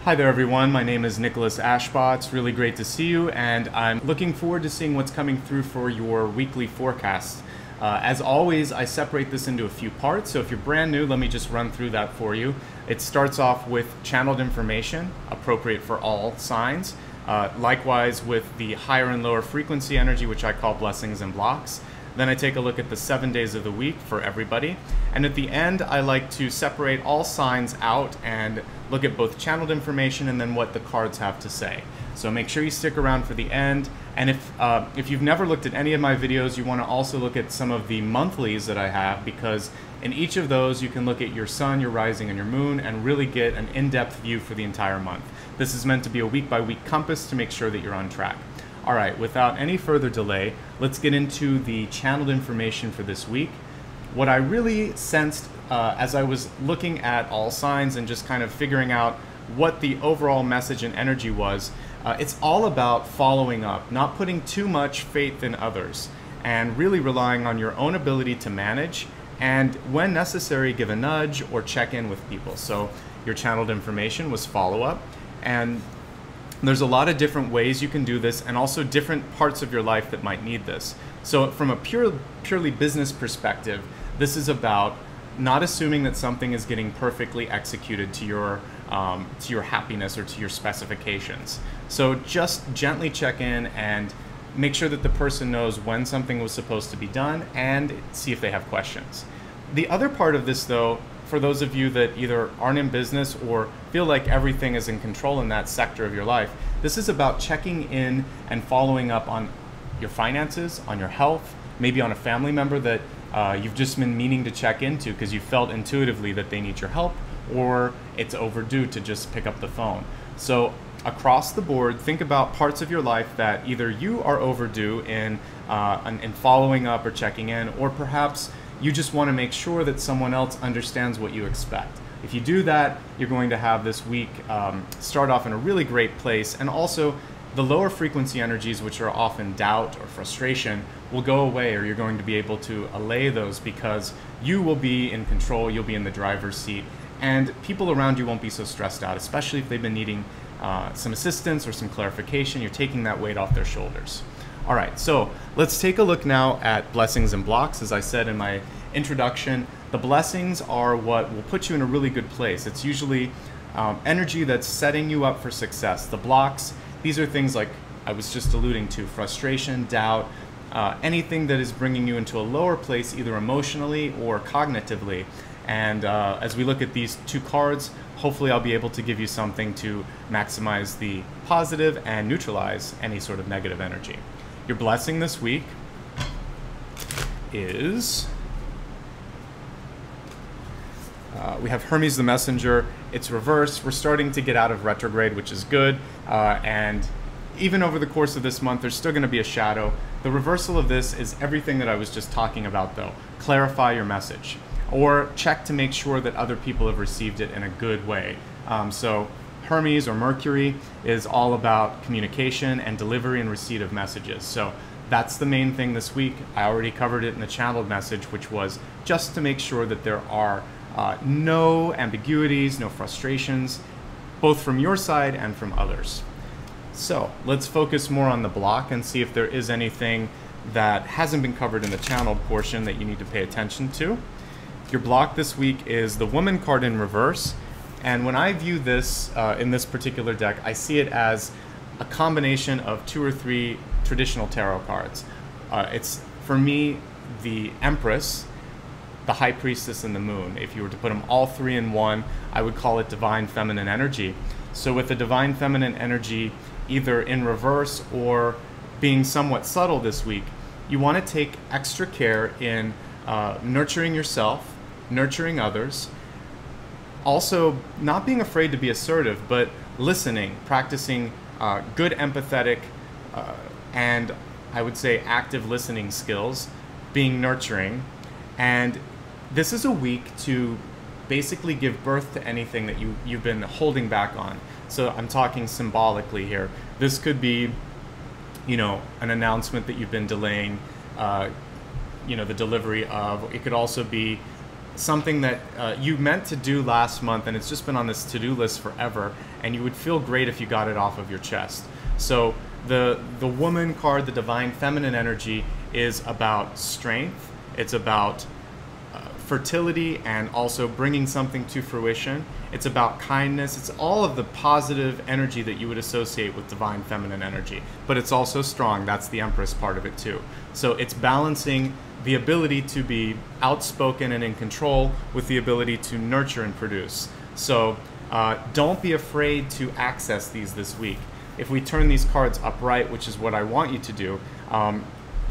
Hi there everyone, my name is Nicholas Ashbaugh. It's really great to see you, and I'm looking forward to seeing what's coming through for your weekly forecast. As always, I separate this into a few parts, so if you're brand new, let me just run through that for you. It starts off with channeled information, appropriate for all signs. Likewise with the higher and lower frequency energy, which I call blessings and blocks. Then I take a look at the 7 days of the week for everybody. And at the end, I like to separate all signs out and look at both channeled information and then what the cards have to say. So make sure you stick around for the end. And if you've never looked at any of my videos, you want to also look at some of the monthlies that I have, because in each of those you can look at your sun, your rising, and your moon and really get an in-depth view for the entire month. This is meant to be a week-by-week compass to make sure that you're on track. All right, without any further delay, let's get into the channeled information for this week. What I really sensed as I was looking at all signs and just kind of figuring out what the overall message and energy was, it's all about following up, not putting too much faith in others, and really relying on your own ability to manage, and when necessary, give a nudge or check in with people. So your channeled information was follow up, and there's a lot of different ways you can do this, and also different parts of your life that might need this. So from a purely business perspective, this is about not assuming that something is getting perfectly executed to your happiness or to your specifications. So just gently check in and make sure that the person knows when something was supposed to be done and see if they have questions. The other part of this, though, for those of you that either aren't in business or feel like everything is in control in that sector of your life, this is about checking in and following up on your finances, on your health, maybe on a family member that you've just been meaning to check into because you felt intuitively that they need your help, or it's overdue to just pick up the phone. So across the board, think about parts of your life that either you are overdue in following up or checking in, or perhaps you just want to make sure that someone else understands what you expect. If you do that, you're going to have this week start off in a really great place, and also the lower frequency energies, which are often doubt or frustration, will go away, or you're going to be able to allay those because you will be in control, you'll be in the driver's seat, and people around you won't be so stressed out, especially if they've been needing some assistance or some clarification. You're taking that weight off their shoulders. All right, so let's take a look now at blessings and blocks. As I said in my introduction, the blessings are what will put you in a really good place. It's usually energy that's setting you up for success. The blocks, these are things like I was just alluding to: frustration, doubt, anything that is bringing you into a lower place, either emotionally or cognitively. And as we look at these two cards, hopefully I'll be able to give you something to maximize the positive and neutralize any sort of negative energy. Your blessing this week is, we have Hermes the Messenger. It's reversed. We're starting to get out of retrograde, which is good. And even over the course of this month, there's still going to be a shadow. The reversal of this is everything that I was just talking about, though. Clarify your message, or check to make sure that other people have received it in a good way. So Hermes, or Mercury, is all about communication and delivery and receipt of messages. So that's the main thing this week. I already covered it in the channeled message, which was just to make sure that there are no ambiguities, no frustrations, both from your side and from others. So let's focus more on the block and see if there is anything that hasn't been covered in the channeled portion that you need to pay attention to. Your block this week is the Woman card in reverse. And when I view this in this particular deck, I see it as a combination of 2 or 3 traditional tarot cards. It's, for me, the Empress, the High Priestess, and the Moon. If you were to put them all 3 in one, I would call it Divine Feminine Energy. So with the Divine Feminine Energy either in reverse or being somewhat subtle this week, you want to take extra care in nurturing yourself, nurturing others, also not being afraid to be assertive, but listening, practicing good empathetic and I would say active listening skills, being nurturing. And this is a week to basically give birth to anything that you've been holding back on. So I'm talking symbolically here. This could be, you know, an announcement that you've been delaying, you know, the delivery of. It could also be something that you meant to do last month, and it's just been on this to-do list forever, and you would feel great if you got it off of your chest. So the woman card, the divine feminine energy, is about strength. It's about fertility and also bringing something to fruition. It's about kindness. It's all of the positive energy that you would associate with divine feminine energy, but it's also strong. That's the Empress part of it too. So it's balancing the ability to be outspoken and in control with the ability to nurture and produce. So don't be afraid to access these this week. If we turn these cards upright, which is what I want you to do,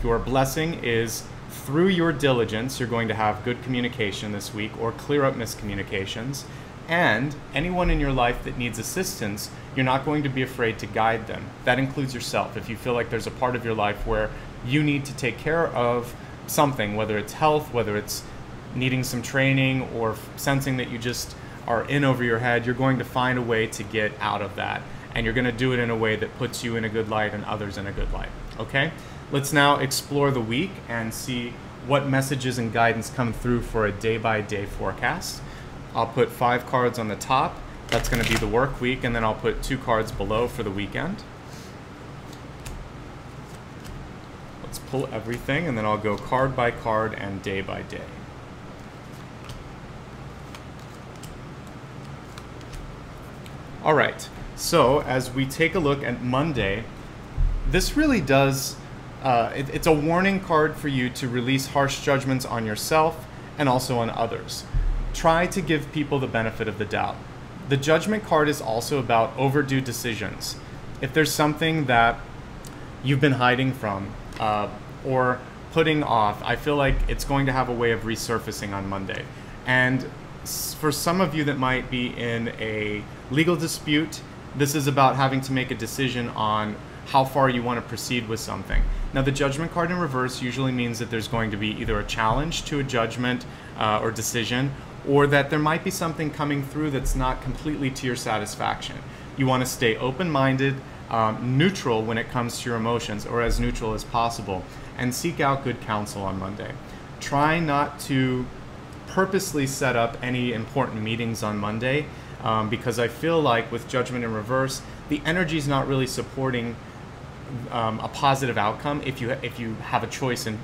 your blessing is through your diligence, you're going to have good communication this week or clear up miscommunications. And anyone in your life that needs assistance, you're not going to be afraid to guide them. That includes yourself. If you feel like there's a part of your life where you need to take care of something, whether it's health, whether it's needing some training, or sensing that you just are in over your head, you're going to find a way to get out of that. And you're going to do it in a way that puts you in a good light and others in a good light. Okay? Let's now explore the week and see what messages and guidance come through for a day-by-day forecast. I'll put 5 cards on the top. That's going to be the work week, and then I'll put 2 cards below for the weekend. Let's pull everything, and then I'll go card by card and day by day. All right, so as we take a look at Monday, this really does, it's a warning card for you to release harsh judgments on yourself and also on others. Try to give people the benefit of the doubt. The Judgment card is also about overdue decisions. If there's something that you've been hiding from or putting off, I feel like it's going to have a way of resurfacing on Monday. And for some of you that might be in a legal dispute, this is about having to make a decision on how far you want to proceed with something. Now, the Judgment card in reverse usually means that there's going to be either a challenge to a judgment or decision, or that there might be something coming through that's not completely to your satisfaction. You want to stay open-minded, neutral when it comes to your emotions, or as neutral as possible, and seek out good counsel on Monday. Try not to purposely set up any important meetings on Monday, because I feel like with Judgment in reverse, the energy is not really supporting a positive outcome if you have a choice in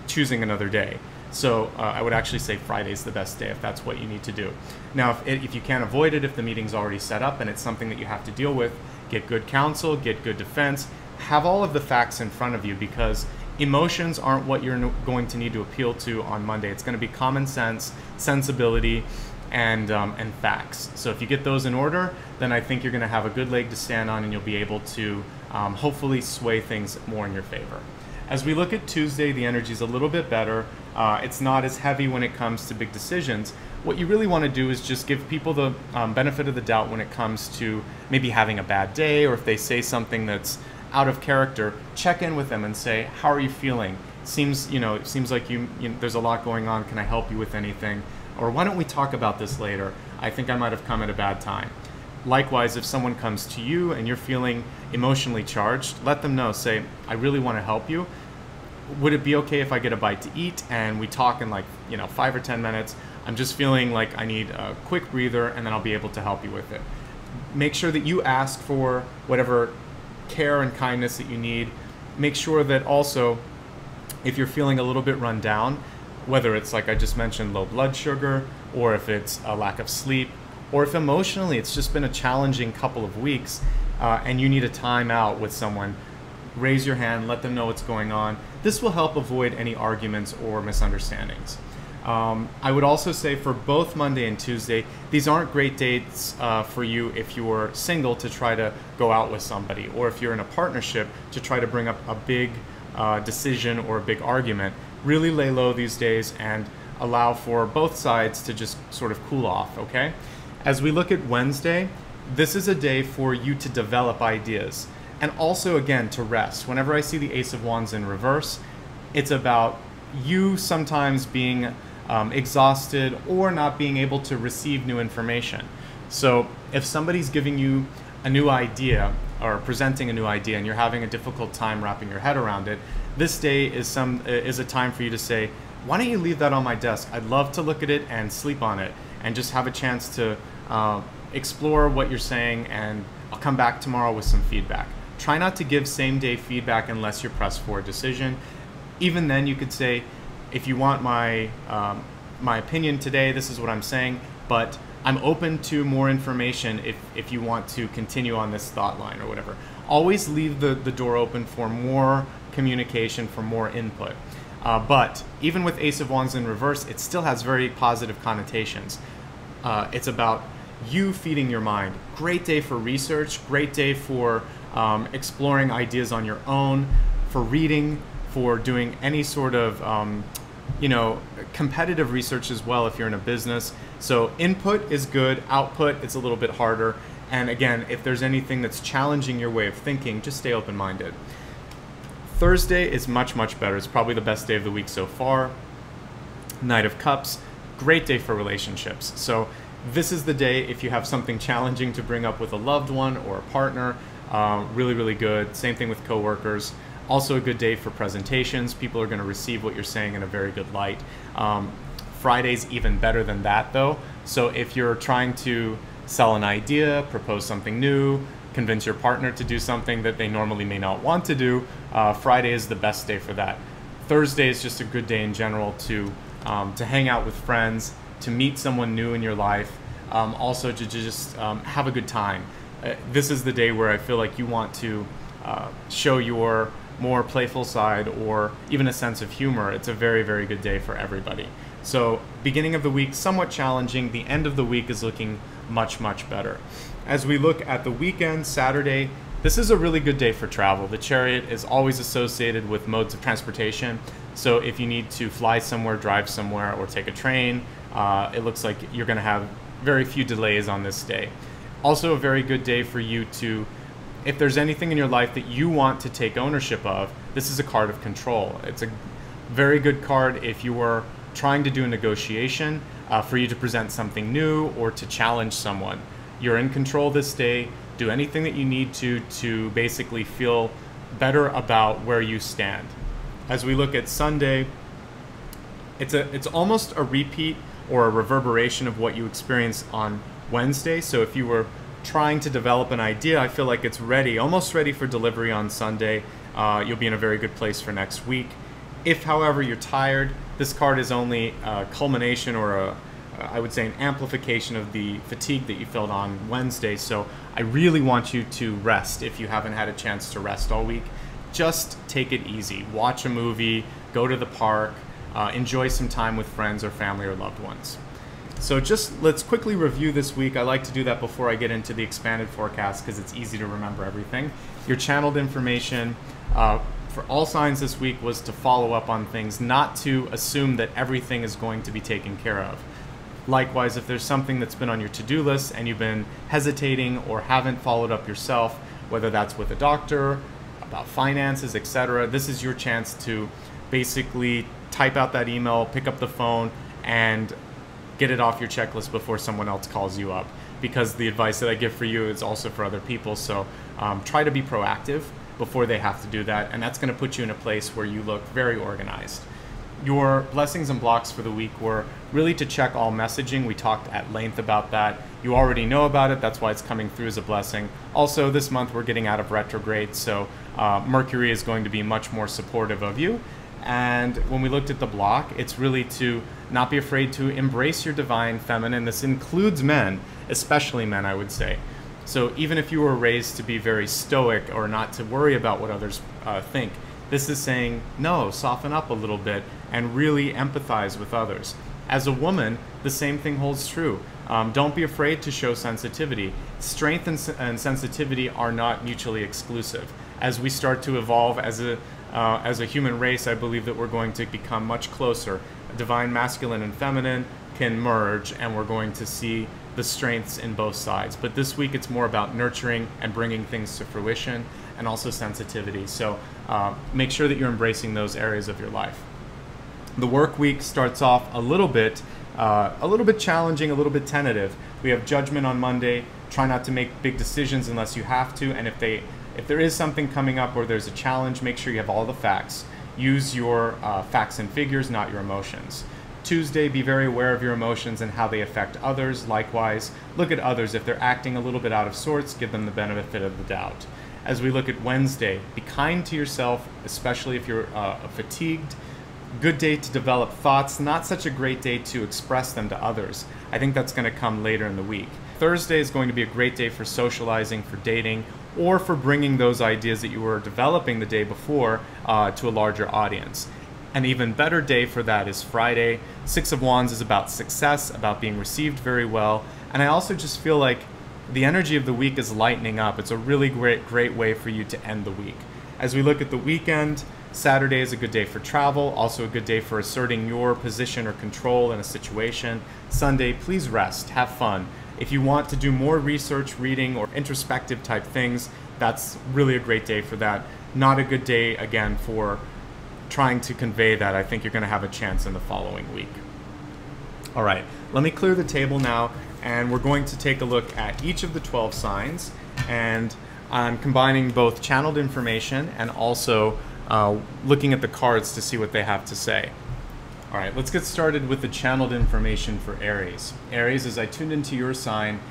choosing another day. So I would actually say Friday's the best day if that's what you need to do. Now, if you can't avoid it, if the meeting's already set up and it's something that you have to deal with, get good counsel, get good defense, have all of the facts in front of you, because emotions aren't what you're going to need to appeal to on Monday. It's going to be common sense, sensibility, and facts. So if you get those in order, then I think you're going to have a good leg to stand on, and you'll be able to hopefully sway things more in your favor. As we look at Tuesday, the energy is a little bit better. It's not as heavy when it comes to big decisions. What you really want to do is just give people the benefit of the doubt when it comes to maybe having a bad day, or if they say something that's out of character, check in with them and say, how are you feeling? It seems like there's a lot going on. Can I help you with anything? Or why don't we talk about this later? I think I might have come at a bad time. Likewise, if someone comes to you and you're feeling emotionally charged, let them know. Say, I really want to help you. Would it be okay if I get a bite to eat and we talk in 5 or 10 minutes? I'm just feeling like I need a quick breather, and then I'll be able to help you with it. Make sure that you ask for whatever care and kindness that you need. Make sure that also, if you're feeling a little bit run down, whether it's, like I just mentioned, low blood sugar, or if it's a lack of sleep, or if emotionally it's just been a challenging couple of weeks and you need a time out with someone, raise your hand, let them know what's going on. This will help avoid any arguments or misunderstandings. I would also say for both Monday and Tuesday, these aren't great dates for you if you're single to try to go out with somebody, or if you're in a partnership to try to bring up a big decision or a big argument. Really lay low these days and allow for both sides to just sort of cool off, okay? As we look at Wednesday, this is a day for you to develop ideas, and also, again, to rest. Whenever I see the Ace of Wands in reverse, it's about you sometimes being exhausted or not being able to receive new information. So if somebody's giving you a new idea or presenting a new idea and you're having a difficult time wrapping your head around it, this day is a time for you to say, why don't you leave that on my desk? I'd love to look at it and sleep on it and just have a chance to explore what you're saying, and I'll come back tomorrow with some feedback. Try not to give same-day feedback unless you're pressed for a decision. Even then, you could say, if you want my opinion today, this is what I'm saying, but I'm open to more information if you want to continue on this thought line or whatever. Always leave the door open for more communication, for more input. But even with Ace of Wands in reverse, it still has very positive connotations. It's about you feeding your mind. Great day for research, great day for exploring ideas on your own, for reading, for doing any sort of competitive research as well if you're in a business. So input is good, output it's a little bit harder. And again, if there's anything that's challenging your way of thinking, just stay open-minded. Thursday is much, much better. It's probably the best day of the week so far. Knight of Cups, great day for relationships. So this is the day if you have something challenging to bring up with a loved one or a partner, really, really good. Same thing with coworkers. Also a good day for presentations. People are going to receive what you're saying in a very good light. Friday's even better than that though. So if you're trying to sell an idea, propose something new, convince your partner to do something that they normally may not want to do, Friday is the best day for that. Thursday is just a good day in general to hang out with friends, to meet someone new in your life, also to just have a good time. This is the day where I feel like you want to show your more playful side or even a sense of humor. It's a very, very good day for everybody. So beginning of the week, somewhat challenging. The end of the week is looking much, much better. As we look at the weekend, Saturday, this is a really good day for travel. The Chariot is always associated with modes of transportation. So if you need to fly somewhere, drive somewhere, or take a train, it looks like you're going to have very few delays on this day. Also a very good day for you to, if there's anything in your life that you want to take ownership of, this is a card of control. It's a very good card if you were trying to do a negotiation, for you to present something new or to challenge someone. You're in control this day. Do anything that you need to basically feel better about where you stand. As we look at Sunday, it's almost a repeat or a reverberation of what you experienced on Wednesday. So if you were trying to develop an idea, I feel like it's ready, almost ready for delivery on Sunday. You'll be in a very good place for next week. If, however, you're tired, this card is only a culmination or I would say an amplification of the fatigue that you felt on Wednesday. So I really want you to rest if you haven't had a chance to rest all week. Just take it easy. Watch a movie, go to the park, enjoy some time with friends or family or loved ones. So just let's quickly review this week. I like to do that before I get into the expanded forecast because it's easy to remember everything. Your channeled information for all signs this week was to follow up on things, not to assume that everything is going to be taken care of. Likewise, if there's something that's been on your to-do list and you've been hesitating or haven't followed up yourself, whether that's with a doctor, about finances, etc., this is your chance to basically type out that email, pick up the phone, and get it off your checklist before someone else calls you up. Because the advice that I give for you is also for other people. So try to be proactive before they have to do that, and that's going to put you in a place where you look very organized. Your blessings and blocks for the week were really to check all messaging. We talked at length about that. You already know about it. That's why it's coming through as a blessing. Also, this month we're getting out of retrograde, so Mercury is going to be much more supportive of you. And when we looked at the block, it's really to not be afraid to embrace your divine feminine. This includes men, especially men, I would say. So even if you were raised to be very stoic or not to worry about what others think, this is saying, no, soften up a little bit and really empathize with others. As a woman, the same thing holds true. Don't be afraid to show sensitivity. Strength and sensitivity are not mutually exclusive. As we start to evolve as a human race, I believe that we're going to become much closer. Divine masculine and feminine can merge, and we're going to see the strengths in both sides. But this week it's more about nurturing and bringing things to fruition, and also sensitivity. So make sure that you're embracing those areas of your life. The work week starts off a little bit challenging, a little bit tentative. We have Judgment on Monday. Try not to make big decisions unless you have to, and if there is something coming up or there's a challenge, make sure you have all the facts. use your facts and figures, not your emotions. Tuesday, be very aware of your emotions and how they affect others. Likewise, look at others. If they're acting a little bit out of sorts, give them the benefit of the doubt. As we look at Wednesday, be kind to yourself, especially if you're fatigued. Good day to develop thoughts, not such a great day to express them to others. I think that's going to come later in the week. Thursday is going to be a great day for socializing, for dating, or for bringing those ideas that you were developing the day before to a larger audience. An even better day for that is Friday. Six of Wands is about success, about being received very well, and I also just feel like the energy of the week is lightening up. It's a really great way for you to end the week. As we look at the weekend, Saturday is a good day for travel, also a good day for asserting your position or control in a situation. Sunday, please rest, have fun. If you want to do more research, reading, or introspective type things, that's really a great day for that. Not a good day, again, for trying to convey that. I think you're going to have a chance in the following week. All right, let me clear the table now, and we're going to take a look at each of the 12 signs, and I'm combining both channeled information and also looking at the cards to see what they have to say. All right, let's get started with the channeled information for Aries. Aries, as I tuned into your sign,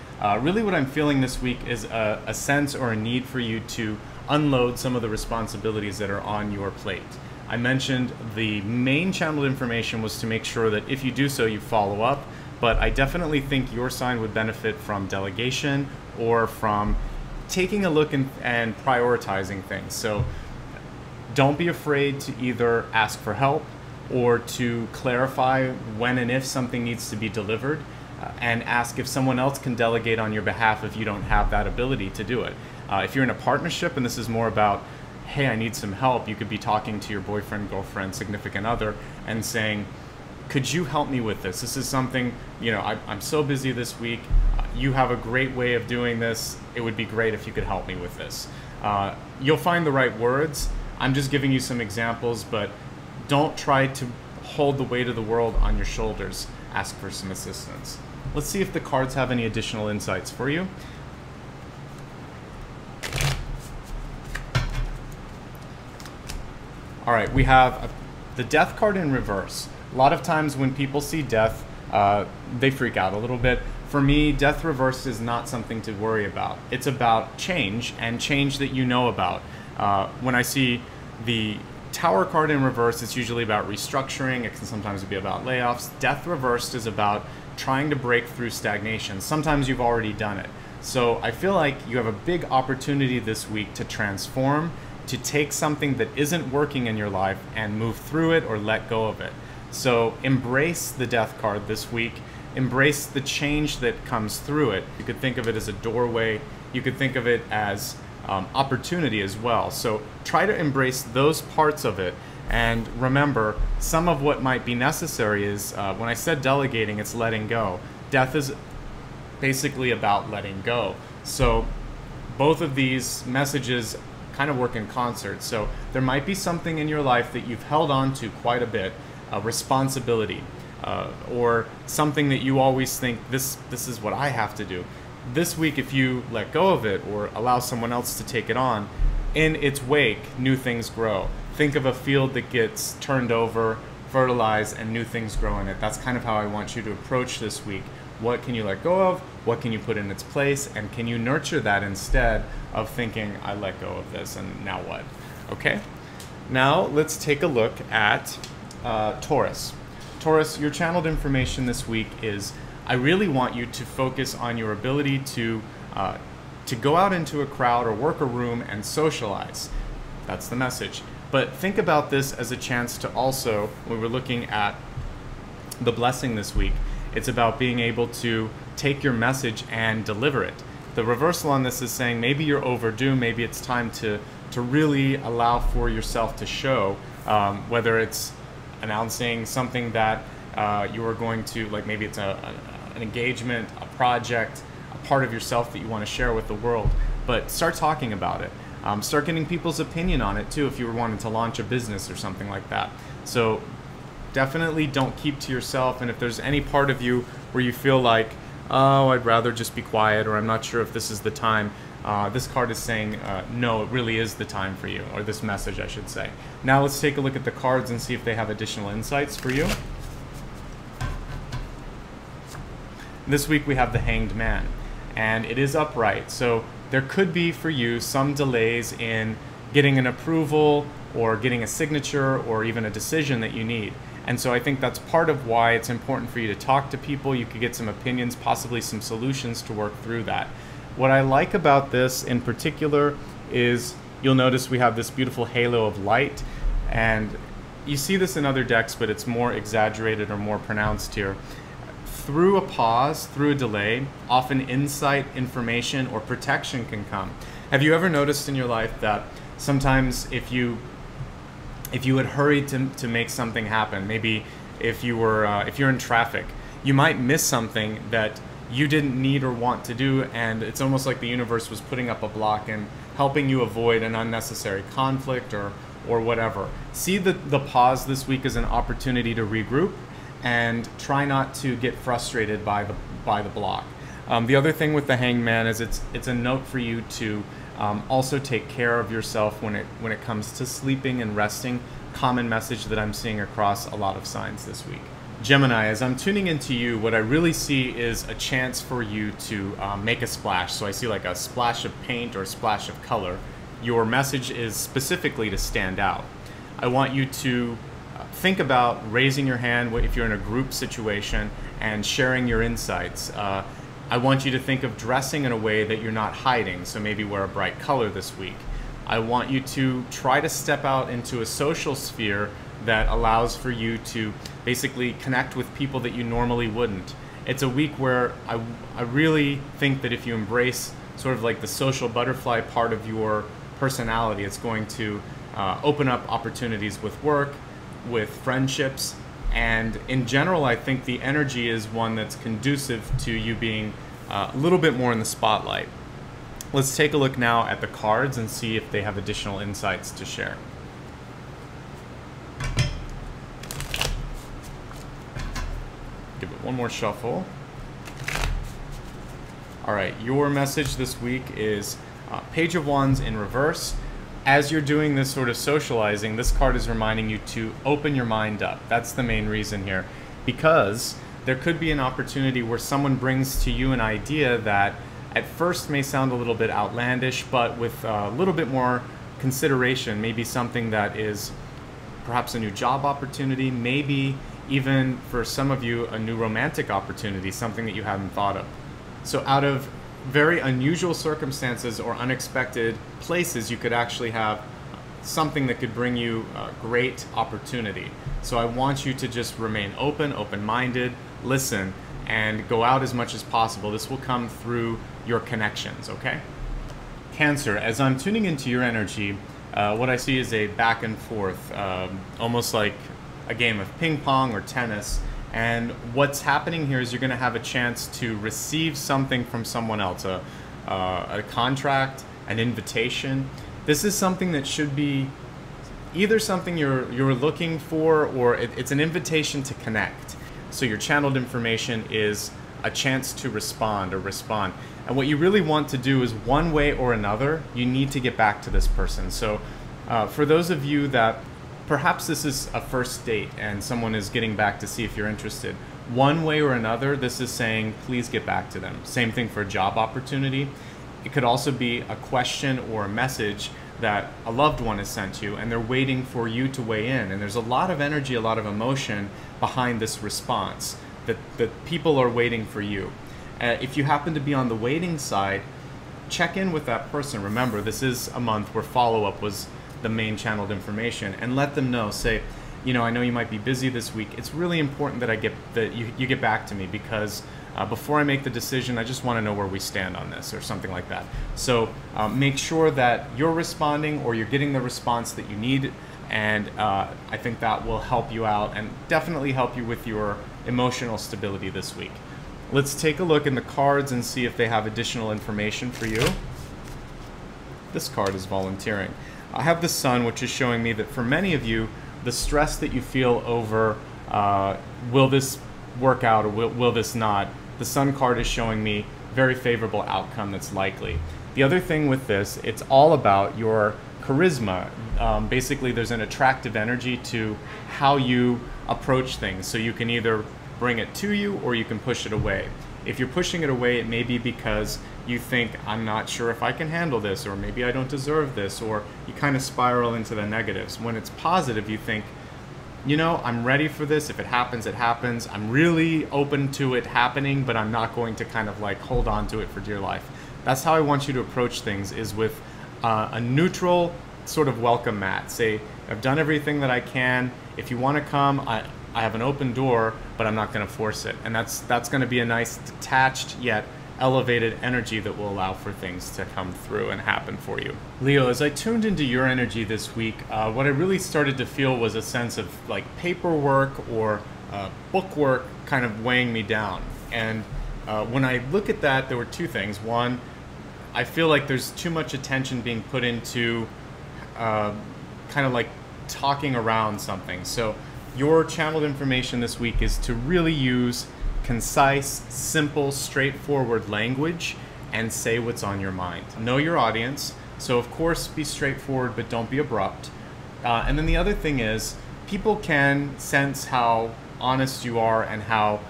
really what I'm feeling this week is a sense or a need for you to unload some of the responsibilities that are on your plate. I mentioned the main channeled information was to make sure that if you do so, you follow up, but I definitely think your sign would benefit from delegation or from taking a look and prioritizing things. So don't be afraid to either ask for help or to clarify when and if something needs to be delivered, and ask if someone else can delegate on your behalf if you don't have that ability to do it. If you're in a partnership and this is more about, hey, I need some help, you could be talking to your boyfriend, girlfriend, significant other and saying, could you help me with this? This is something, you know, I'm so busy this week. You have a great way of doing this. It would be great if you could help me with this. You'll find the right words. I'm just giving you some examples, but don't try to hold the weight of the world on your shoulders. Ask for some assistance. Let's see if the cards have any additional insights for you. All right, we have the Death card in reverse. A lot of times when people see death, they freak out a little bit. For me, death reversed is not something to worry about. It's about change, and change that you know about. When I see the Tower card in reverse, it's usually about restructuring. It can sometimes be about layoffs. Death reversed is about trying to break through stagnation. Sometimes you've already done it. So I feel like you have a big opportunity this week to transform, to take something that isn't working in your life and move through it or let go of it. So embrace the Death card this week. Embrace the change that comes through it. You could think of it as a doorway. You could think of it as opportunity as well. So try to embrace those parts of it. And remember, some of what might be necessary is, when I said delegating, it's letting go. Death is basically about letting go. So both of these messages kind of work in concert. So there might be something in your life that you've held on to quite a bit, a responsibility, or something that you always think, this is what I have to do. This week, if you let go of it or allow someone else to take it on, in its wake, new things grow. Think of a field that gets turned over, fertilized, and new things grow in it. That's kind of how I want you to approach this week. What can you let go of? What can you put in its place? And can you nurture that instead of thinking, I let go of this and now what? Okay? Now let's take a look at Taurus. Taurus, your channeled information this week is, I really want you to focus on your ability to go out into a crowd or work a room and socialize. That's the message. But think about this as a chance to also, when we're looking at the blessing this week, it's about being able to take your message and deliver it. The reversal on this is saying maybe you're overdue, maybe it's time to really allow for yourself to show, whether it's announcing something that you are going to, like maybe it's an engagement, a project, a part of yourself that you want to share with the world, but start talking about it. Start getting people's opinion on it too if you were wanting to launch a business or something like that. So definitely don't keep to yourself, and if there's any part of you where you feel like oh, I'd rather just be quiet, or I'm not sure if this is the time, this card is saying, no, it really is the time for you, or this message, I should say. Now let's take a look at the cards and see if they have additional insights for you. This week we have the Hanged Man, and it is upright, so there could be for you some delays in getting an approval or getting a signature or even a decision that you need. And so I think that's part of why it's important for you to talk to people. You could get some opinions, possibly some solutions to work through that. What I like about this in particular is you'll notice we have this beautiful halo of light, and you see this in other decks, but it's more exaggerated or more pronounced here. Through a pause, through a delay, often insight, information, or protection can come. Have you ever noticed in your life that sometimes if you had hurried to make something happen, maybe if you're in traffic, you might miss something that you didn't need or want to do, and it's almost like the universe was putting up a block and helping you avoid an unnecessary conflict or whatever. See the pause this week as an opportunity to regroup and try not to get frustrated by the block. The other thing with the Hanged Man is it's a note for you to also take care of yourself when it comes to sleeping and resting. Common message that I'm seeing across a lot of signs this week. Gemini, as I'm tuning into you, what I really see is a chance for you to make a splash. So I see like a splash of paint or a splash of color. Your message is specifically to stand out. I want you to think about raising your hand if you're in a group situation and sharing your insights. I want you to think of dressing in a way that you're not hiding, so maybe wear a bright color this week. I want you to try to step out into a social sphere that allows for you to basically connect with people that you normally wouldn't. It's a week where I really think that if you embrace sort of like the social butterfly part of your personality, it's going to open up opportunities with work, with friendships, and in general I think the energy is one that's conducive to you being a little bit more in the spotlight. Let's take a look now at the cards and see if they have additional insights to share. Give it one more shuffle. Alright, your message this week is Page of Wands in reverse. As you're doing this sort of socializing, this card is reminding you to open your mind up. That's the main reason here. Because there could be an opportunity where someone brings to you an idea that at first may sound a little bit outlandish, but with a little bit more consideration, maybe something that is perhaps a new job opportunity, maybe even for some of you a new romantic opportunity, something that you haven't thought of. So out of very unusual circumstances or unexpected places, you could actually have something that could bring you great opportunity. So I want you to just remain open-minded, listen, and go out as much as possible. This will come through your connections, okay? Cancer, as I'm tuning into your energy, what I see is a back and forth, almost like a game of ping pong or tennis. And what's happening here is you're going to have a chance to receive something from someone else, a contract, an invitation. This is something that should be either something you're looking for, or it's an invitation to connect. So your channeled information is a chance to respond. And what you really want to do is, one way or another, you need to get back to this person. So for those of you that perhaps this is a first date and someone is getting back to see if you're interested, one way or another, this is saying, please get back to them. Same thing for a job opportunity. It could also be a question or a message that a loved one has sent you, and they're waiting for you to weigh in. And there's a lot of energy, a lot of emotion behind this response, that people are waiting for you. If you happen to be on the waiting side, check in with that person. Remember, this is a month where follow-up was the main channeled information, and let them know. Say, you know, I know you might be busy this week. It's really important that you get back to me, because before I make the decision, I just want to know where we stand on this, or something like that. So make sure that you're responding, or you're getting the response that you need, and I think that will help you out and definitely help you with your emotional stability this week. Let's take a look in the cards and see if they have additional information for you. This card is volunteering. I have the Sun, which is showing me that for many of you, the stress that you feel over will this work out or will this not, the Sun card is showing me very favorable outcome that's likely. The other thing with this, it's all about your charisma. Basically, there's an attractive energy to how you approach things. So you can either bring it to you or you can push it away. If you're pushing it away, it may be because you think, I'm not sure if I can handle this, or maybe I don't deserve this, or you kind of spiral into the negatives. When it's positive, you think, you know, I'm ready for this. If it happens, it happens. I'm really open to it happening, but I'm not going to kind of like hold on to it for dear life. That's how I want you to approach things, is with a neutral sort of welcome mat. Say, I've done everything that I can. If you want to come, I have an open door, but I'm not going to force it. And that's going to be a nice detached yet elevated energy that will allow for things to come through and happen for you. Leo, as I tuned into your energy this week, what I really started to feel was a sense of like paperwork or bookwork kind of weighing me down. And when I look at that, there were two things. One, I feel like there's too much attention being put into kind of like talking around something. So your channeled information this week is to really use concise, simple, straightforward language and say what's on your mind. Know your audience. So of course, be straightforward, but don't be abrupt. And then the other thing is, people can sense how honest you are and how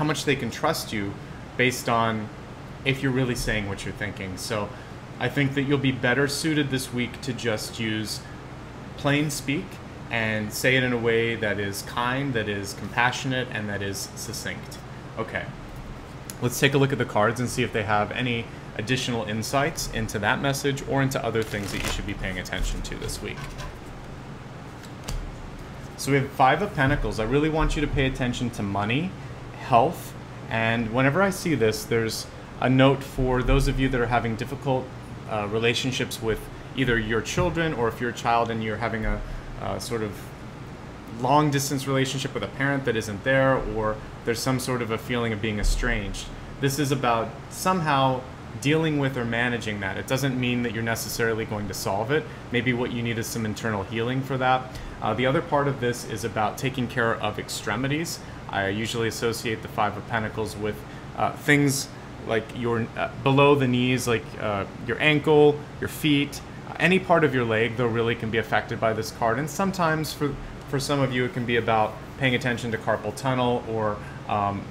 much they can trust you based on if you're really saying what you're thinking. So I think that you'll be better suited this week to just use plain speak and say it in a way that is kind, that is compassionate, and that is succinct. Okay, let's take a look at the cards and see if they have any additional insights into that message or into other things that you should be paying attention to this week. So we have Five of Pentacles. I really want you to pay attention to money, health, and whenever I see this, there's a note for those of you that are having difficult relationships with either your children, or if you're a child and you're having a sort of long distance relationship with a parent that isn't there, or there's some sort of a feeling of being estranged. This is about somehow dealing with or managing that. It doesn't mean that you're necessarily going to solve it. Maybe what you need is some internal healing for that. The other part of this is about taking care of extremities. I usually associate the Five of Pentacles with things like your below the knees, like your ankle, your feet, any part of your leg, though, really can be affected by this card. And sometimes for some of you, it can be about paying attention to carpal tunnel or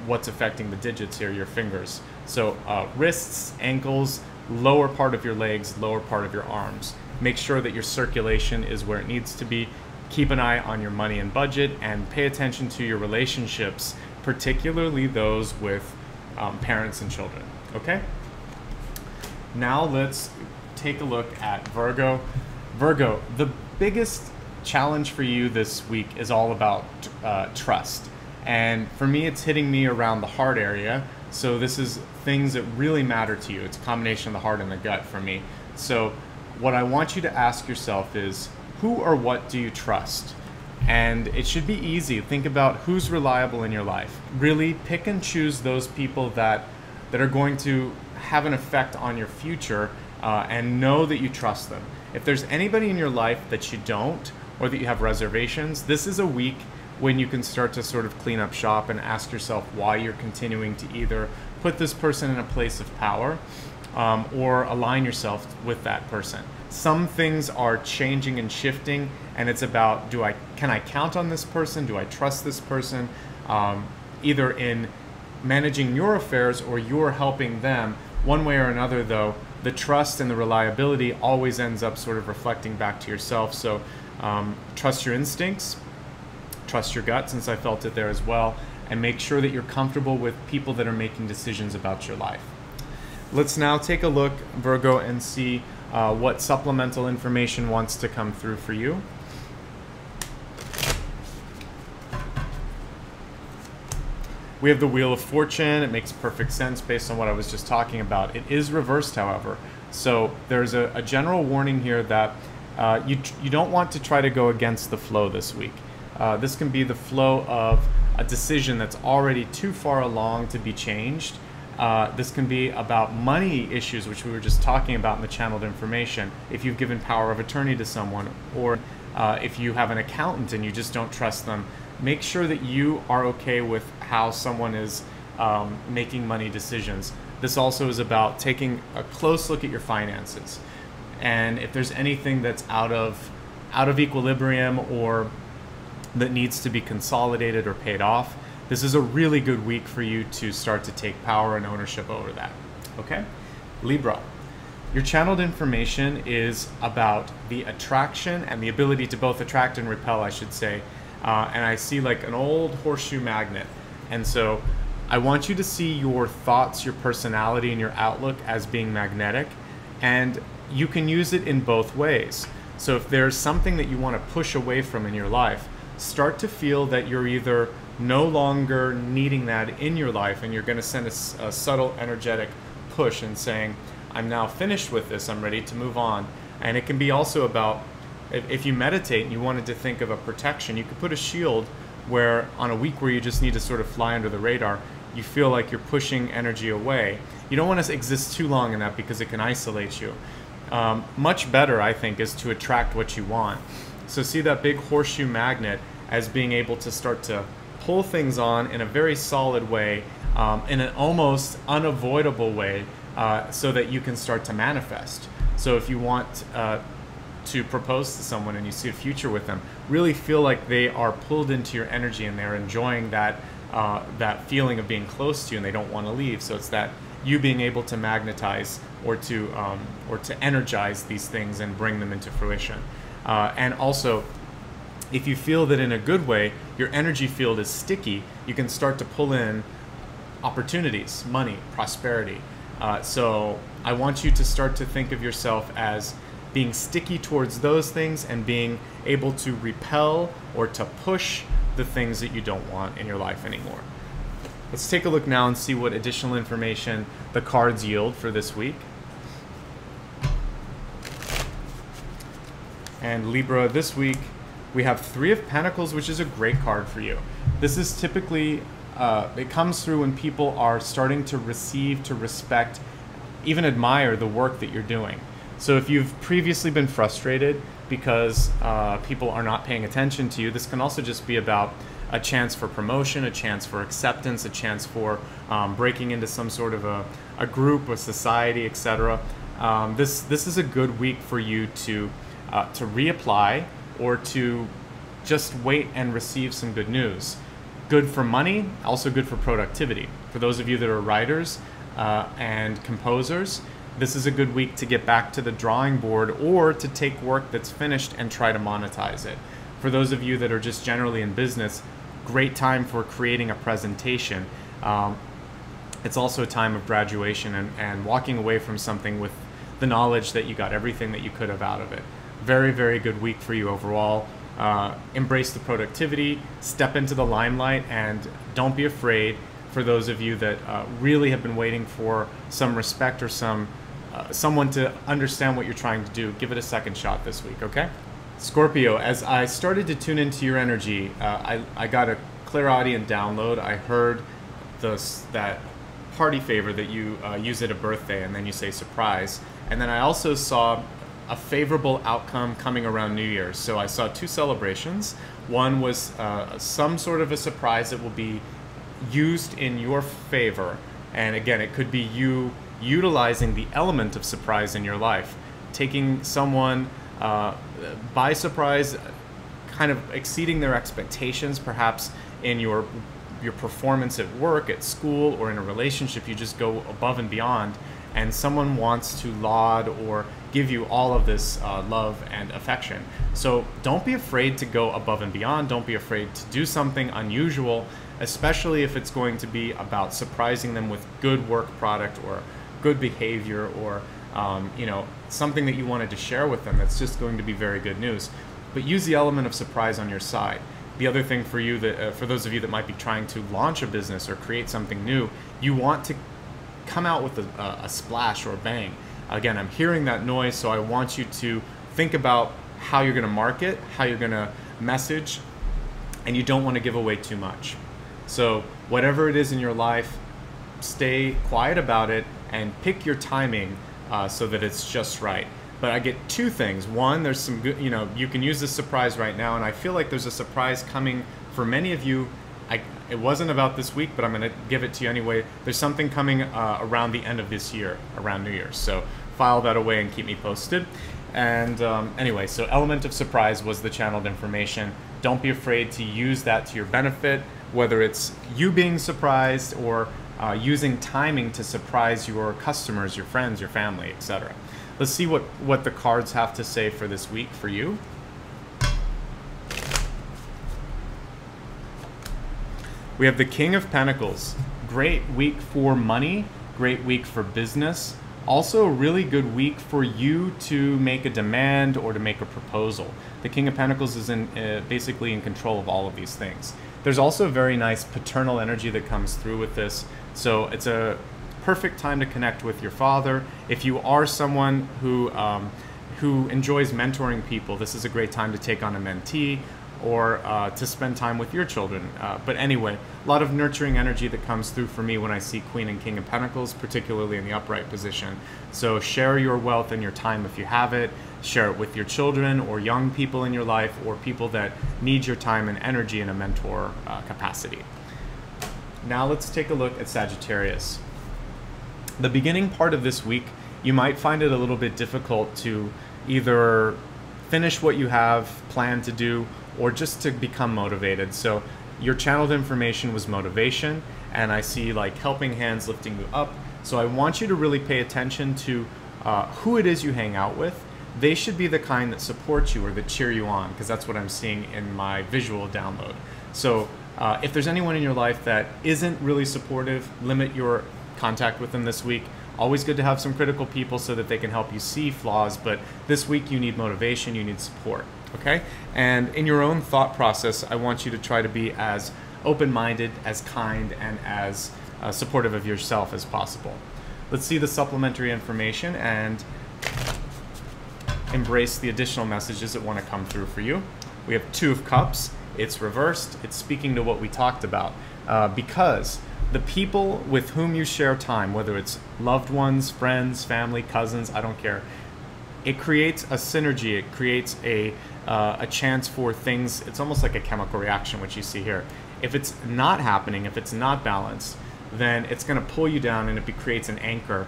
what's affecting the digits here, your fingers. So wrists, ankles, lower part of your legs, lower part of your arms. Make sure that your circulation is where it needs to be. Keep an eye on your money and budget, and pay attention to your relationships, particularly those with parents and children. Okay? Now let's take a look at Virgo. Virgo, the biggest challenge for you this week is all about trust. And for me, it's hitting me around the heart area. So this is things that really matter to you. It's a combination of the heart and the gut for me. So what I want you to ask yourself is, who or what do you trust? And it should be easy. Think about who's reliable in your life. Really pick and choose those people that are going to have an effect on your future, and know that you trust them. If there's anybody in your life that you don't, or that you have reservations, this is a week when you can start to sort of clean up shop and ask yourself why you're continuing to either put this person in a place of power or align yourself with that person. Some things are changing and shifting, and it's about, can I count on this person? Do I trust this person? Either in managing your affairs or you're helping them. One way or another, though, the trust and the reliability always ends up sort of reflecting back to yourself. So trust your instincts, trust your gut, since I felt it there as well, and make sure that you're comfortable with people that are making decisions about your life. Let's now take a look, Virgo, and see what supplemental information wants to come through for you. We have the Wheel of Fortune. It makes perfect sense based on what I was just talking about. It is reversed, however. So there's a general warning here that you don't want to try to go against the flow this week. This can be the flow of a decision that's already too far along to be changed. This can be about money issues, which we were just talking about in the channeled information. If you've given power of attorney to someone, or if you have an accountant and you just don't trust them, make sure that you are okay with how someone is making money decisions. This also is about taking a close look at your finances. And if there's anything that's out of equilibrium or that needs to be consolidated or paid off, this is a really good week for you to start to take power and ownership over that. Okay? Libra. Your channeled information is about the attraction and the ability to both attract and repel, I should say. And I see like an old horseshoe magnet. And so I want you to see your thoughts, your personality, and your outlook as being magnetic. And you can use it in both ways. So if there's something that you want to push away from in your life, start to feel that you're either no longer needing that in your life and you're going to send a subtle energetic push and saying, I'm now finished with this, I'm ready to move on. And it can be also about, if you meditate and you wanted to think of a protection, you could put a shield where on a week where you just need to sort of fly under the radar, you feel like you're pushing energy away. You don't want to exist too long in that because it can isolate you. Much better, I think, is to attract what you want. So see that big horseshoe magnet as being able to start to pull things on in a very solid way, in an almost unavoidable way, so that you can start to manifest. So if you want to propose to someone and you see a future with them, really feel like they are pulled into your energy and they're enjoying that feeling of being close to you and they don't want to leave. So it's that you being able to magnetize or to energize these things and bring them into fruition. And also, if you feel that in a good way, your energy field is sticky, you can start to pull in opportunities, money, prosperity. So I want you to start to think of yourself as being sticky towards those things and being able to repel or to push the things that you don't want in your life anymore. Let's take a look now and see what additional information the cards yield for this week. And Libra, this week we have Three of Pentacles, which is a great card for you. This is typically, it comes through when people are starting to receive, to respect, even admire the work that you're doing. So if you've previously been frustrated because people are not paying attention to you, this can also just be about a chance for promotion, a chance for acceptance, a chance for breaking into some sort of a group, a society, etc. This is a good week for you to reapply or to just wait and receive some good news. Good for money, also good for productivity. For those of you that are writers and composers, this is a good week to get back to the drawing board or to take work that's finished and try to monetize it. For those of you that are just generally in business, great time for creating a presentation. It's also a time of graduation and walking away from something with the knowledge that you got everything that you could have out of it. Very, very good week for you overall. Embrace the productivity, step into the limelight, and don't be afraid. For those of you that really have been waiting for some respect or someone to understand what you're trying to do, give it a second shot this week, okay? Scorpio, as I started to tune into your energy, I got a clairaudient download. I heard that party favor that you use at a birthday and then you say surprise. And then I also saw a favorable outcome coming around New Year's. So I saw two celebrations. One was some sort of a surprise that will be used in your favor. And again, it could be you utilizing the element of surprise in your life, taking someone by surprise, kind of exceeding their expectations, perhaps in your performance at work, at school, or in a relationship. You just go above and beyond, and someone wants to laud or give you all of this love and affection. So don't be afraid to go above and beyond. Don't be afraid to do something unusual, especially if it's going to be about surprising them with good work product or good behavior or something that you wanted to share with them that's just going to be very good news. But use the element of surprise on your side. The other thing for you, that for those of you that might be trying to launch a business or create something new, you want to come out with a splash or a bang. Again, I'm hearing that noise, so I want you to think about how you're going to market, how you're going to message, and you don't want to give away too much. So whatever it is in your life, stay quiet about it and pick your timing so that it's just right. But I get two things. One, there's some good, you can use this surprise right now, and I feel like there's a surprise coming for many of you. it wasn't about this week, but I'm going to give it to you anyway. There's something coming around the end of this year, around New Year's. So file that away and keep me posted. And anyway, so element of surprise was the channeled information. Don't be afraid to use that to your benefit, whether it's you being surprised or using timing to surprise your customers, your friends, your family, etc. Let's see what the cards have to say for this week for you. We have the King of Pentacles. Great week for money, great week for business. Also a really good week for you to make a demand or to make a proposal. The King of Pentacles is basically in control of all of these things. There's also a very nice paternal energy that comes through with this. So it's a perfect time to connect with your father. If you are someone who enjoys mentoring people, this is a great time to take on a mentee or to spend time with your children. But anyway, a lot of nurturing energy that comes through for me when I see Queen and King of Pentacles, particularly in the upright position. So share your wealth and your time if you have it. Share it with your children or young people in your life or people that need your time and energy in a mentor capacity. Now let's take a look at Sagittarius. The beginning part of this week, you might find it a little bit difficult to either finish what you have planned to do or just to become motivated. So your channeled information was motivation, and I see like helping hands lifting you up. So I want you to really pay attention to who it is you hang out with. They should be the kind that support you or that cheer you on, because that's what I'm seeing in my visual download. So if there's anyone in your life that isn't really supportive, limit your contact with them this week. Always good to have some critical people so that they can help you see flaws, but this week you need motivation, you need support, okay? And in your own thought process, I want you to try to be as open-minded, as kind, and as supportive of yourself as possible. Let's see the supplementary information and embrace the additional messages that want to come through for you. We have Two of Cups. It's reversed. It's speaking to what we talked about because the people with whom you share time, whether it's loved ones, friends, family, cousins, I don't care, it creates a synergy. It creates a chance for things. It's almost like a chemical reaction, which you see here. If it's not happening, if it's not balanced, then it's going to pull you down and it creates an anchor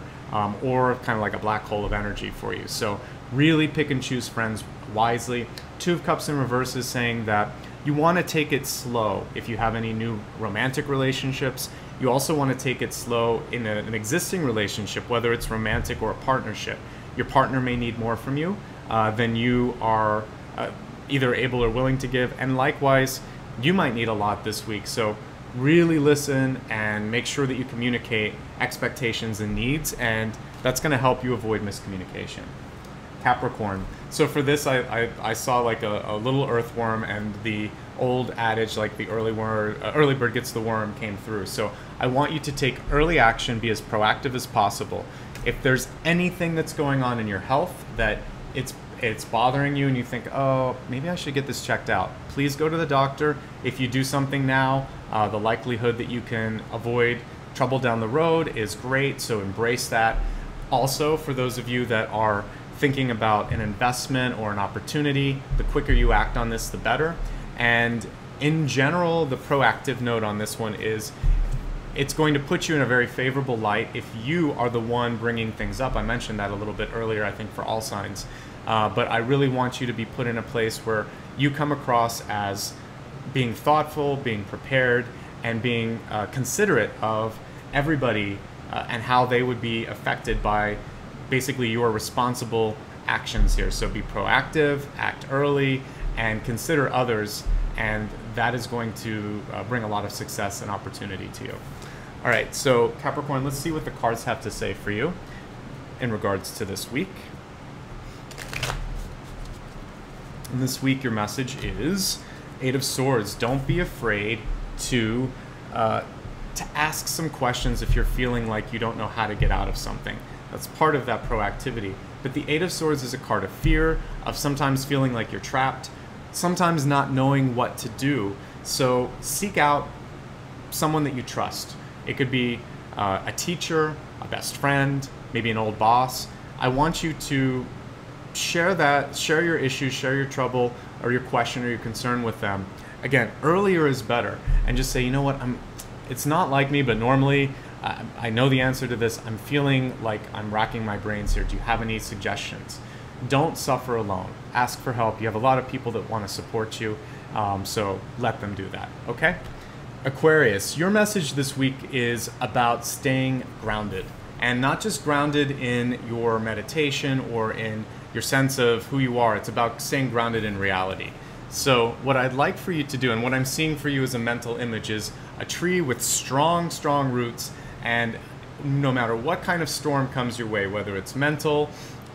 or kind of like a black hole of energy for you. So really pick and choose friends wisely. Two of Cups in reverse is saying that you want to take it slow if you have any new romantic relationships. You also want to take it slow in an existing relationship, whether it's romantic or a partnership. Your partner may need more from you than you are either able or willing to give. And likewise, you might need a lot this week. So really listen and make sure that you communicate expectations and needs, and that's going to help you avoid miscommunication. Capricorn. So for this, I saw like a little earthworm, and the old adage, like the early bird gets the worm, came through. So I want you to take early action, be as proactive as possible. If there's anything that's going on in your health that it's bothering you and you think, oh, maybe I should get this checked out, please go to the doctor. If you do something now, the likelihood that you can avoid trouble down the road is great, so embrace that. Also, for those of you that are thinking about an investment or an opportunity, the quicker you act on this, the better. And in general, the proactive note on this one is it's going to put you in a very favorable light if you are the one bringing things up. I mentioned that a little bit earlier, I think, for all signs. But I really want you to be put in a place where you come across as being thoughtful, being prepared, and being considerate of everybody and how they would be affected by basically your responsible actions here. So be proactive, act early, and consider others, and that is going to bring a lot of success and opportunity to you. All right, so Capricorn, let's see what the cards have to say for you in regards to this week. And this week, your message is Eight of Swords. Don't be afraid to ask some questions if you're feeling like you don't know how to get out of something. That's part of that proactivity. But the Eight of Swords is a card of fear, of sometimes feeling like you're trapped, sometimes not knowing what to do. So seek out someone that you trust. It could be a teacher, a best friend, maybe an old boss. I want you to share your issues, share your trouble or your question or your concern with them, again, earlier is better, and just say, you know what, it's not like me, but normally I know the answer to this. I'm feeling like I'm racking my brains here. Do you have any suggestions? Don't suffer alone. Ask for help. You have a lot of people that want to support you, so let them do that, okay? Aquarius, your message this week is about staying grounded, and not just grounded in your meditation or in your sense of who you are. It's about staying grounded in reality. So what I'd like for you to do, and what I'm seeing for you as a mental image, is a tree with strong, strong roots, and no matter what kind of storm comes your way, whether it's mental,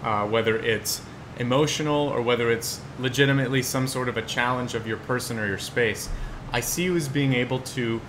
whether it's emotional, or whether it's legitimately some sort of a challenge of your person or your space, I see you as being able to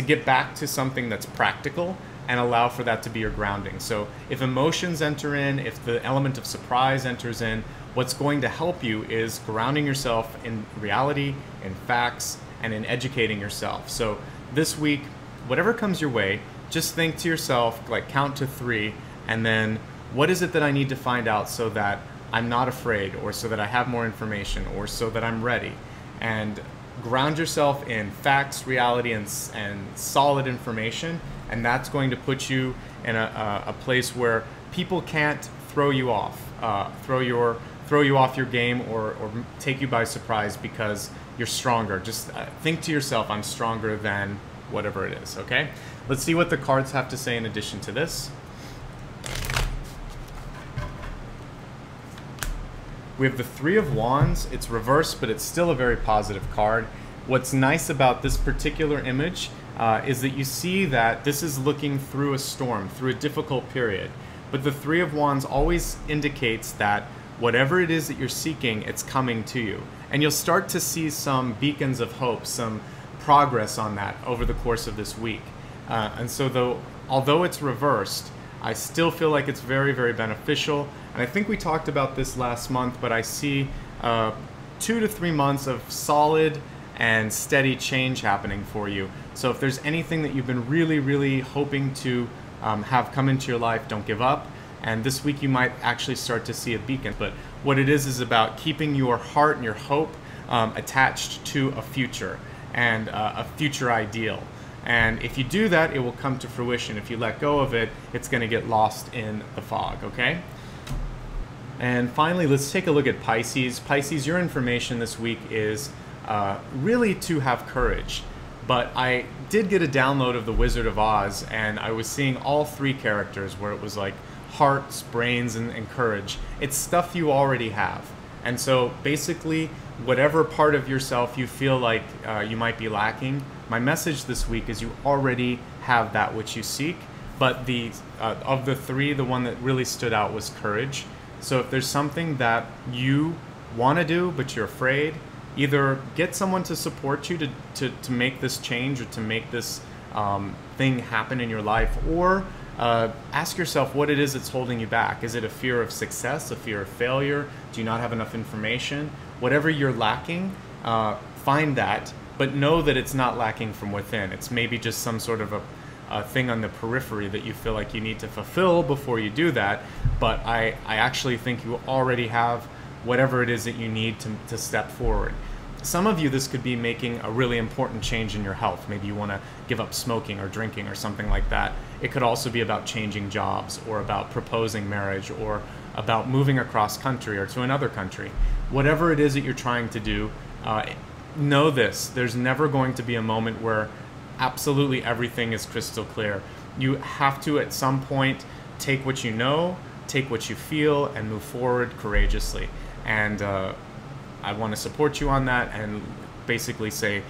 get back to something that's practical and allow for that to be your grounding. So if emotions enter in, if the element of surprise enters in, what's going to help you is grounding yourself in reality, in facts, and in educating yourself. So this week, whatever comes your way, just think to yourself, like count to 3, and then what is it that I need to find out so that I'm not afraid, or so that I have more information, or so that I'm ready. And ground yourself in facts, reality, and solid information, and that's going to put you in a place where people can't throw you off, throw you off your game, or take you by surprise because you're stronger. Just think to yourself, I'm stronger than whatever it is, okay? Let's see what the cards have to say in addition to this. We have the 3 of Wands. It's reversed, but it's still a very positive card. What's nice about this particular image is that you see that this is looking through a storm, through a difficult period. But the 3 of Wands always indicates that whatever it is that you're seeking, it's coming to you. And you'll start to see some beacons of hope, some progress on that over the course of this week. And so although it's reversed, I still feel like it's very, very beneficial. And I think we talked about this last month, but I see 2 to 3 months of solid and steady change happening for you. So if there's anything that you've been really, really hoping to have come into your life, don't give up. And this week you might actually start to see a beacon. But what it is about keeping your heart and your hope attached to a future and a future ideal. And if you do that, it will come to fruition. If you let go of it, it's going to get lost in the fog, okay? And finally, let's take a look at Pisces. Pisces, your information this week is really to have courage. But I did get a download of the Wizard of Oz, and I was seeing all 3 characters where it was like hearts, brains, and courage. It's stuff you already have. And so basically, whatever part of yourself you feel like you might be lacking, my message this week is you already have that which you seek. But of the 3, the one that really stood out was courage. So if there's something that you want to do but you're afraid, either get someone to support you to make this change, or to make this thing happen in your life, or ask yourself what it is that's holding you back. Is it a fear of success, a fear of failure? Do you not have enough information? Whatever you're lacking, find that, but know that it's not lacking from within. It's maybe just some sort of a thing on the periphery that you feel like you need to fulfill before you do that. But I actually think you already have whatever it is that you need to step forward. Some of you, this could be making a really important change in your health. Maybe you want to give up smoking or drinking or something like that. It could also be about changing jobs, or about proposing marriage, or about moving across country or to another country. Whatever it is that you're trying to do, know this: there's never going to be a moment where absolutely everything is crystal clear. You have to, at some point, take what you know, take what you feel, and move forward courageously. And I want to support you on that, and basically say,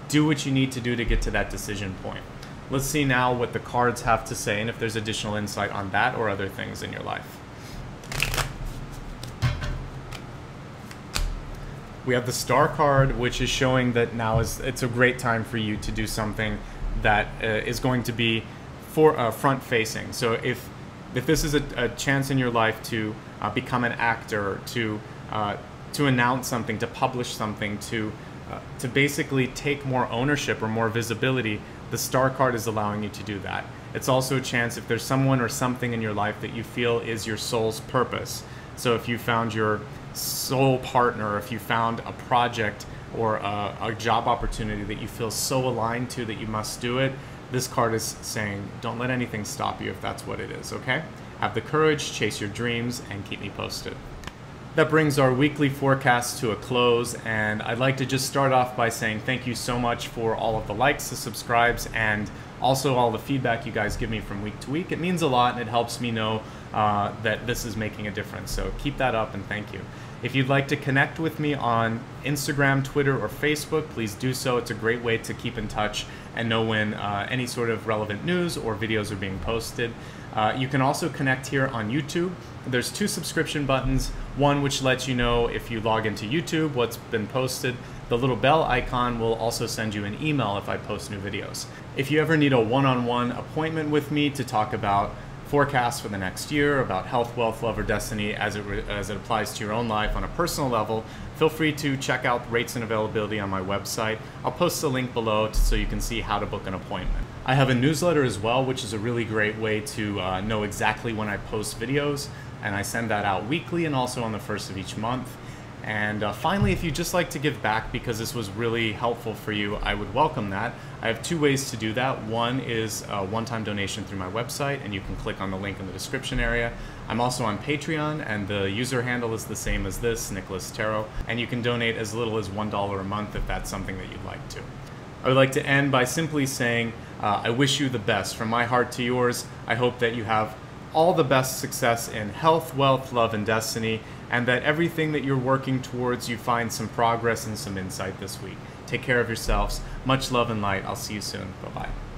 do what you need to do to get to that decision point. Let's see now what the cards have to say, and if there's additional insight on that or other things in your life. We have the Star card, which is showing that now it's a great time for you to do something that is going to be front-facing. So if this is a chance in your life to become an actor, to announce something, to publish something, to basically take more ownership or more visibility, the Star card is allowing you to do that. It's also a chance if there's someone or something in your life that you feel is your soul's purpose. So if you found your soul partner, if you found a project or a job opportunity that you feel so aligned to that you must do it, this card is saying, don't let anything stop you if that's what it is, okay? Have the courage, chase your dreams, and keep me posted. That brings our weekly forecast to a close, and I'd like to just start off by saying thank you so much for all of the likes, the subscribes, and also all the feedback you guys give me from week to week. It means a lot, and it helps me know that this is making a difference, so keep that up and thank you. If you'd like to connect with me on Instagram, Twitter, or Facebook, please do so. It's a great way to keep in touch and know when any sort of relevant news or videos are being posted. You can also connect here on YouTube. There's 2 subscription buttons, one which lets you know if you log into YouTube what's been posted. The little bell icon will also send you an email if I post new videos. If you ever need a one-on-one appointment with me to talk about forecasts for the next year, about health, wealth, love, or destiny as it applies to your own life on a personal level, feel free to check out rates and availability on my website. I'll post the link below so you can see how to book an appointment. I have a newsletter as well, which is a really great way to know exactly when I post videos, and I send that out weekly and also on the 1st of each month. And finally, if you'd just like to give back because this was really helpful for you, I would welcome that. I have 2 ways to do that. One is a one-time donation through my website, and you can click on the link in the description area. I'm also on Patreon, and the user handle is the same as this, Nicholas Tarot, and you can donate as little as $1 a month if that's something that you'd like to. I would like to end by simply saying, I wish you the best. From my heart to yours, I hope that you have all the best success in health, wealth, love, and destiny, and that everything that you're working towards, you find some progress and some insight this week. Take care of yourselves. Much love and light. I'll see you soon. Bye-bye.